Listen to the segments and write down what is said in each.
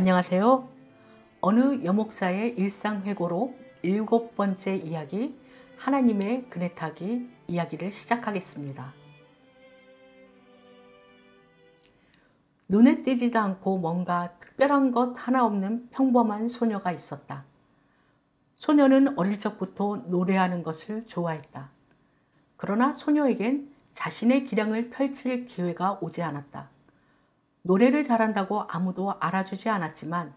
안녕하세요. 어느 여목사의 일상회고록 7번째 이야기, 하나님의 그네 타기 이야기를 시작하겠습니다. 눈에 띄지도 않고 뭔가 특별한 것 하나 없는 평범한 소녀가 있었다. 소녀는 어릴 적부터 노래하는 것을 좋아했다. 그러나 소녀에겐 자신의 기량을 펼칠 기회가 오지 않았다. 노래를 잘한다고 아무도 알아주지 않았지만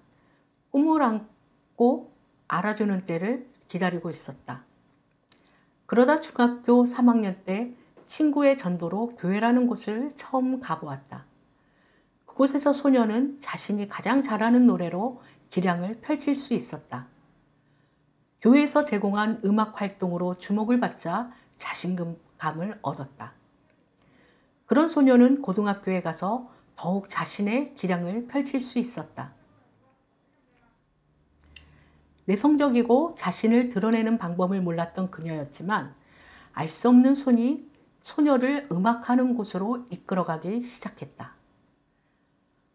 꿈을 안고 알아주는 때를 기다리고 있었다. 그러다 중학교 3학년 때 친구의 전도로 교회라는 곳을 처음 가보았다. 그곳에서 소녀는 자신이 가장 잘하는 노래로 기량을 펼칠 수 있었다. 교회에서 제공한 음악 활동으로 주목을 받자 자신감을 얻었다. 그런 소녀는 고등학교에 가서 더욱 자신의 기량을 펼칠 수 있었다. 내성적이고 자신을 드러내는 방법을 몰랐던 그녀였지만 알 수 없는 손이 소녀를 음악하는 곳으로 이끌어가기 시작했다.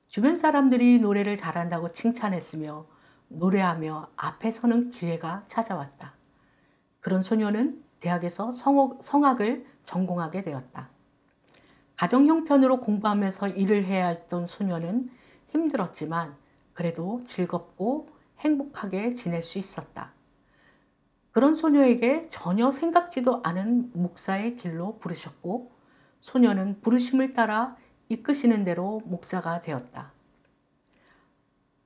주변 사람들이 노래를 잘한다고 칭찬했으며 노래하며 앞에 서는 기회가 찾아왔다. 그런 소녀는 대학에서 성악을 전공하게 되었다. 가정 형편으로 공부하면서 일을 해야 했던 소녀는 힘들었지만 그래도 즐겁고 행복하게 지낼 수 있었다. 그런 소녀에게 전혀 생각지도 않은 목사의 길로 부르셨고 소녀는 부르심을 따라 이끄시는 대로 목사가 되었다.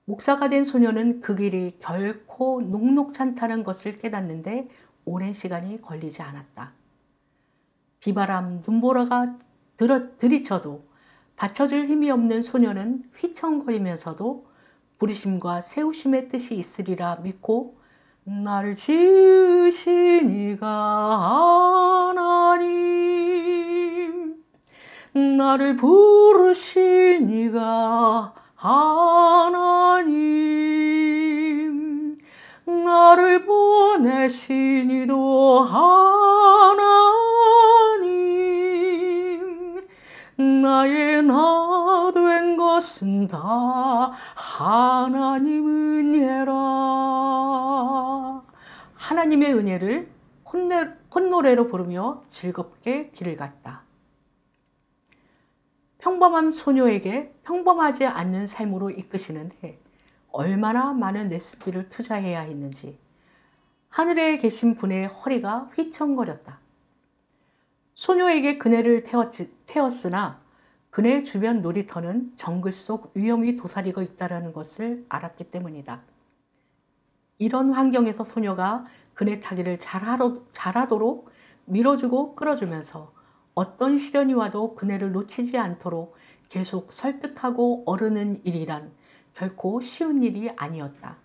목사가 된 소녀는 그 길이 결코 녹록찮다는 것을 깨닫는데 오랜 시간이 걸리지 않았다. 비바람, 눈보라가 들이쳐도 받쳐줄 힘이 없는 소녀는 휘청거리면서도 부르심과 세우심의 뜻이 있으리라 믿고 나를 지으신 이가 하나님, 나를 부르신 이가 하나님, 나를 보내신 이도 하나님, 나의 나 된 것은 다 하나님 은혜라. 하나님의 은혜를 콧노래로 부르며 즐겁게 길을 갔다. 평범한 소녀에게 평범하지 않는 삶으로 이끄시는데 얼마나 많은 레시피를 투자해야 했는지 하늘에 계신 분의 허리가 휘청거렸다. 소녀에게 그네를 태웠으나 그네 주변 놀이터는 정글 속 위험이 도사리고 있다는 것을 알았기 때문이다. 이런 환경에서 소녀가 그네 타기를 잘하도록 밀어주고 끌어주면서 어떤 시련이 와도 그네를 놓치지 않도록 계속 설득하고 어르는 일이란 결코 쉬운 일이 아니었다.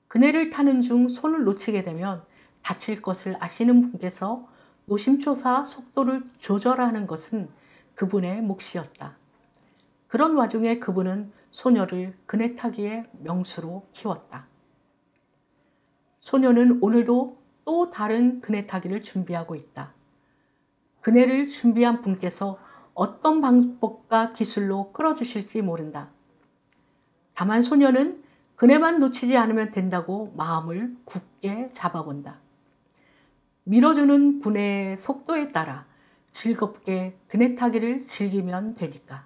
그네를 타는 중 손을 놓치게 되면 다칠 것을 아시는 분께서 노심초사 속도를 조절하는 것은 그분의 몫이었다. 그런 와중에 그분은 소녀를 그네 타기의 명수로 키웠다. 소녀는 오늘도 또 다른 그네 타기를 준비하고 있다. 그네를 준비한 분께서 어떤 방법과 기술로 끌어주실지 모른다. 다만 소녀는 그네만 놓치지 않으면 된다고 마음을 굳게 잡아본다. 밀어주는 분의 속도에 따라 즐겁게 그네 타기를 즐기면 되니까.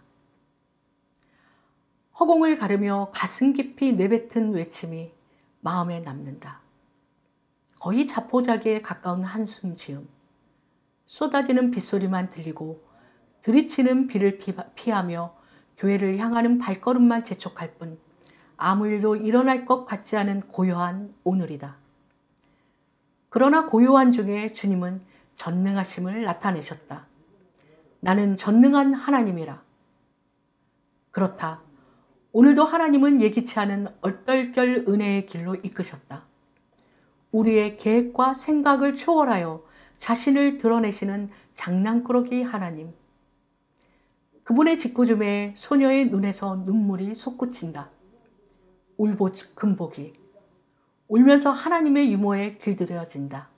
허공을 가르며 가슴 깊이 내뱉은 외침이 마음에 남는다. 거의 자포자기에 가까운 한숨 지음. 쏟아지는 빗소리만 들리고 들이치는 비를 피하며 교회를 향하는 발걸음만 재촉할 뿐 아무 일도 일어날 것 같지 않은 고요한 오늘이다. 그러나 고요한 중에 주님은 전능하심을 나타내셨다. 나는 전능한 하나님이라. 그렇다. 오늘도 하나님은 예기치 않은 얼떨결 은혜의 길로 이끄셨다. 우리의 계획과 생각을 초월하여 자신을 드러내시는 장난꾸러기 하나님. 그분의 짓궂음에 소녀의 눈에서 눈물이 솟구친다. 울보금복이 울면서 하나님의 유모에 길들여진다.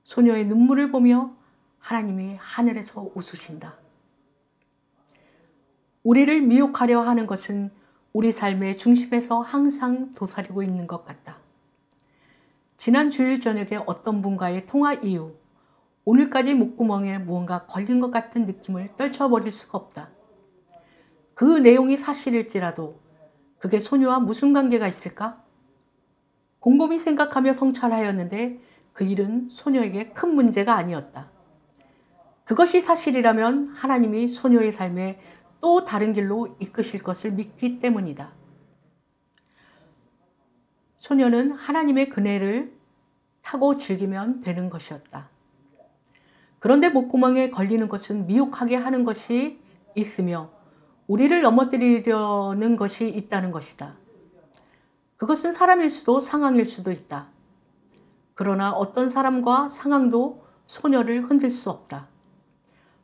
소녀의 눈물을 보며 하나님이 하늘에서 웃으신다. 우리를 미혹하려 하는 것은 우리 삶의 중심에서 항상 도사리고 있는 것 같다. 지난 주일 저녁에 어떤 분과의 통화 이후 오늘까지 목구멍에 무언가 걸린 것 같은 느낌을 떨쳐버릴 수가 없다. 그 내용이 사실일지라도 그게 소녀와 무슨 관계가 있을까? 곰곰이 생각하며 성찰하였는데 그 일은 소녀에게 큰 문제가 아니었다. 그것이 사실이라면 하나님이 소녀의 삶에 또 다른 길로 이끄실 것을 믿기 때문이다. 소녀는 하나님의 그네를 타고 즐기면 되는 것이었다. 그런데 목구멍에 걸리는 것은 미혹하게 하는 것이 있으며 우리를 넘어뜨리려는 것이 있다는 것이다. 그것은 사람일 수도 상황일 수도 있다. 그러나 어떤 사람과 상황도 소녀를 흔들 수 없다.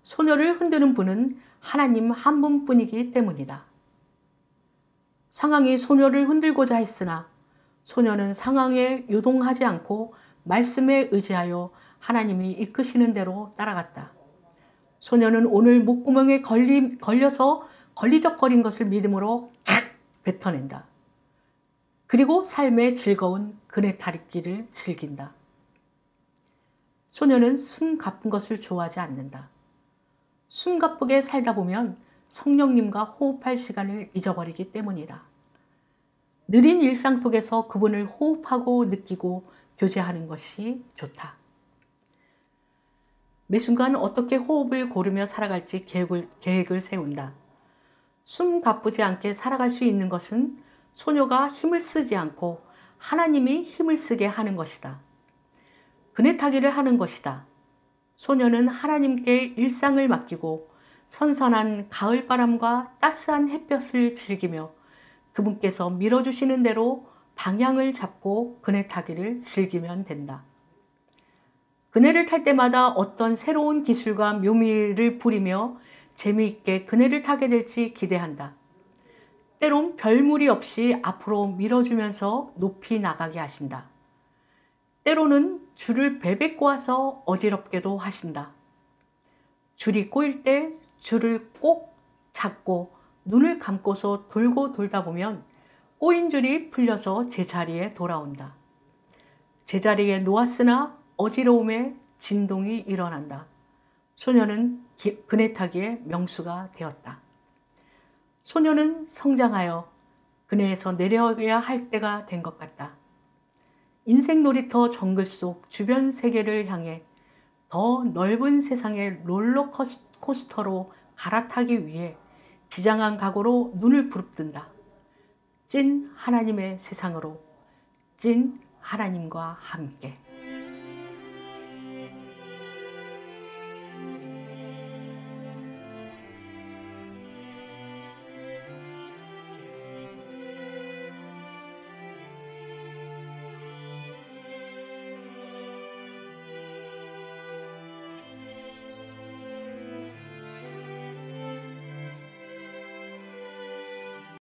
소녀를 흔드는 분은 하나님 한 분뿐이기 때문이다. 상황이 소녀를 흔들고자 했으나 소녀는 상황에 요동하지 않고 말씀에 의지하여 하나님이 이끄시는 대로 따라갔다. 소녀는 오늘 목구멍에 걸려서 걸리적거린 것을 믿음으로 탁 뱉어낸다. 그리고 삶의 즐거운 그네 타기를 즐긴다. 소녀는 숨 가쁜 것을 좋아하지 않는다. 숨 가쁘게 살다 보면 성령님과 호흡할 시간을 잊어버리기 때문이다. 느린 일상 속에서 그분을 호흡하고 느끼고 교제하는 것이 좋다. 매 순간 어떻게 호흡을 고르며 살아갈지 계획을 세운다. 숨 가쁘지 않게 살아갈 수 있는 것은 소녀가 힘을 쓰지 않고 하나님이 힘을 쓰게 하는 것이다. 그네 타기를 하는 것이다. 소녀는 하나님께 일상을 맡기고 선선한 가을바람과 따스한 햇볕을 즐기며 그분께서 밀어주시는 대로 방향을 잡고 그네 타기를 즐기면 된다. 그네를 탈 때마다 어떤 새로운 기술과 묘미를 부리며 재미있게 그네를 타게 될지 기대한다. 때론 별무리 없이 앞으로 밀어주면서 높이 나가게 하신다. 때로는 줄을 베베 꼬아서 어지럽게도 하신다. 줄이 꼬일 때 줄을 꼭 잡고 눈을 감고서 돌고 돌다 보면 꼬인 줄이 풀려서 제자리에 돌아온다. 제자리에 놓았으나 어지러움에 진동이 일어난다. 소녀는 그네 타기의 명수가 되었다. 소녀는 성장하여 그네에서 내려야 할 때가 된 것 같다. 인생 놀이터 정글 속 주변 세계를 향해 더 넓은 세상의 롤러코스터로 갈아타기 위해 비장한 각오로 눈을 부릅뜬다. 찐 하나님의 세상으로, 찐 하나님과 함께.